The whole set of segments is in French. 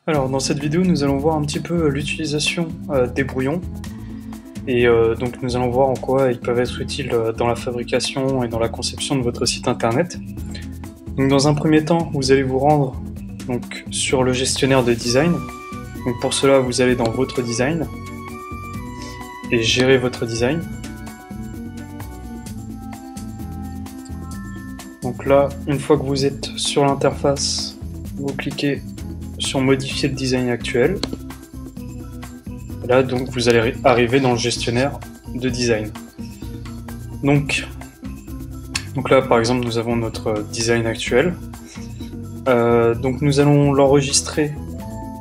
Alors dans cette vidéo nous allons voir un petit peu l'utilisation des brouillons et donc nous allons voir en quoi ils peuvent être utiles dans la fabrication et dans la conception de votre site internet. Donc dans un premier temps vous allez vous rendre donc, sur le gestionnaire de design. Donc pour cela vous allez dans votre design et gérer votre design. Donc là une fois que vous êtes sur l'interface vous cliquez sur modifier le design actuel. Et là donc vous allez arriver dans le gestionnaire de design. Donc là par exemple nous avons notre design actuel. Donc nous allons l'enregistrer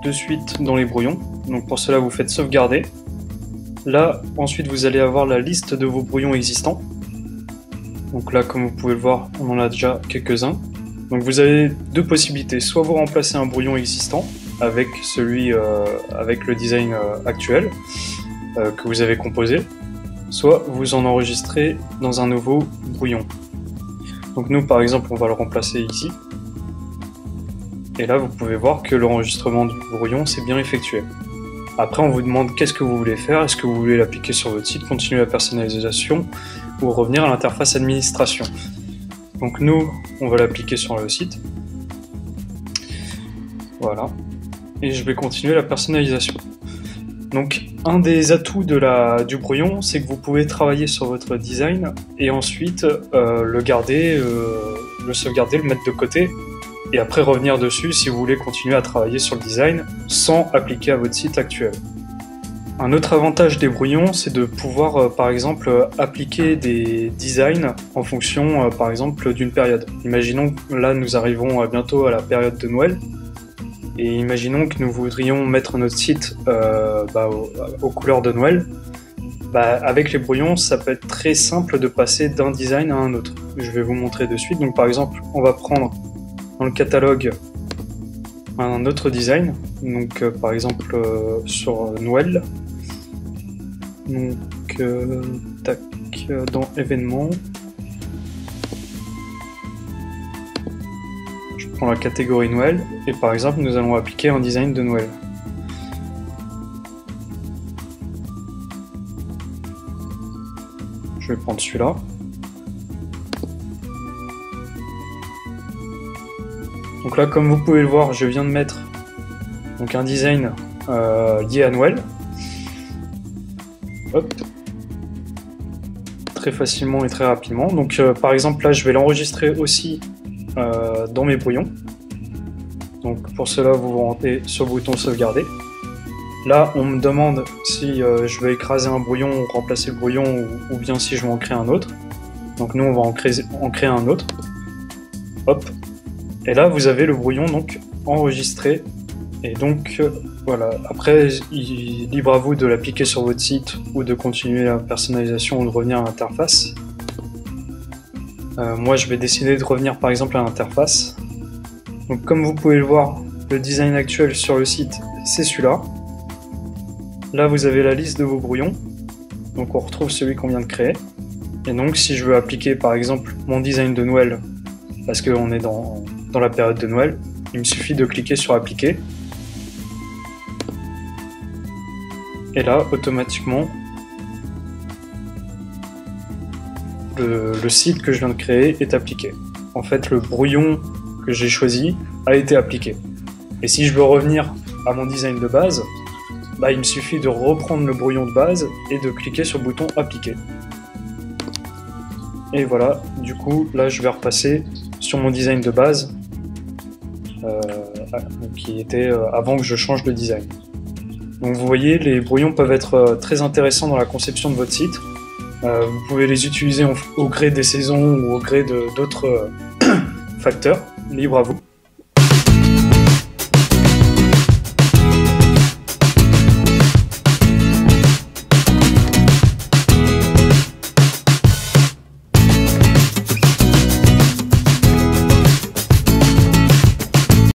de suite dans les brouillons. Donc pour cela vous faites sauvegarder. Là ensuite vous allez avoir la liste de vos brouillons existants. Donc là comme vous pouvez le voir on en a déjà quelques-uns. Donc vous avez deux possibilités, soit vous remplacez un brouillon existant avec avec le design actuel que vous avez composé, soit vous en enregistrez dans un nouveau brouillon. Donc nous par exemple on va le remplacer ici, et là vous pouvez voir que l'enregistrement du brouillon s'est bien effectué. Après on vous demande qu'est-ce que vous voulez faire, est-ce que vous voulez l'appliquer sur votre site, continuer la personnalisation ou revenir à l'interface administration. Donc nous, on va l'appliquer sur le site. Voilà. Et je vais continuer la personnalisation. Donc un des atouts du brouillon, c'est que vous pouvez travailler sur votre design et ensuite le garder, le sauvegarder, le mettre de côté et après revenir dessus si vous voulez continuer à travailler sur le design sans appliquer à votre site actuel. Un autre avantage des brouillons, c'est de pouvoir par exemple appliquer des designs en fonction par exemple d'une période. Imaginons que là nous arrivons bientôt à la période de Noël et imaginons que nous voudrions mettre notre site aux couleurs de Noël. Avec les brouillons ça peut être très simple de passer d'un design à un autre. Je vais vous montrer de suite. Donc par exemple on va prendre dans le catalogue un autre design, donc par exemple sur Noël. Donc tac, dans événements, je prends la catégorie Noël et par exemple nous allons appliquer un design de Noël. Je vais prendre celui-là. Donc là comme vous pouvez le voir je viens de mettre donc un design lié à Noël. Hop. Très facilement et très rapidement. Donc par exemple là je vais l'enregistrer aussi dans mes brouillons. Donc pour cela vous vous rendez sur le bouton sauvegarder. Là on me demande si je vais écraser un brouillon ou remplacer le brouillon ou bien si je vais en créer un autre. Donc nous on va en créer un autre. Hop. Et là vous avez le brouillon donc enregistré. Et donc voilà, après libre à vous de l'appliquer sur votre site ou de continuer la personnalisation ou de revenir à l'interface. Moi je vais décider de revenir par exemple à l'interface. Donc comme vous pouvez le voir, le design actuel sur le site c'est celui-là. Là vous avez la liste de vos brouillons. Donc on retrouve celui qu'on vient de créer. Et donc si je veux appliquer par exemple mon design de Noël, parce qu'on est dans la période de Noël, il me suffit de cliquer sur appliquer. Et là, automatiquement, le site que je viens de créer est appliqué. En fait, le brouillon que j'ai choisi a été appliqué. Et si je veux revenir à mon design de base, il me suffit de reprendre le brouillon de base et de cliquer sur le bouton appliquer. Et voilà, du coup, là, je vais repasser sur mon design de base, qui était avant que je change de design. Donc vous voyez, les brouillons peuvent être très intéressants dans la conception de votre site. Vous pouvez les utiliser au gré des saisons ou au gré d'autres facteurs, libre à vous.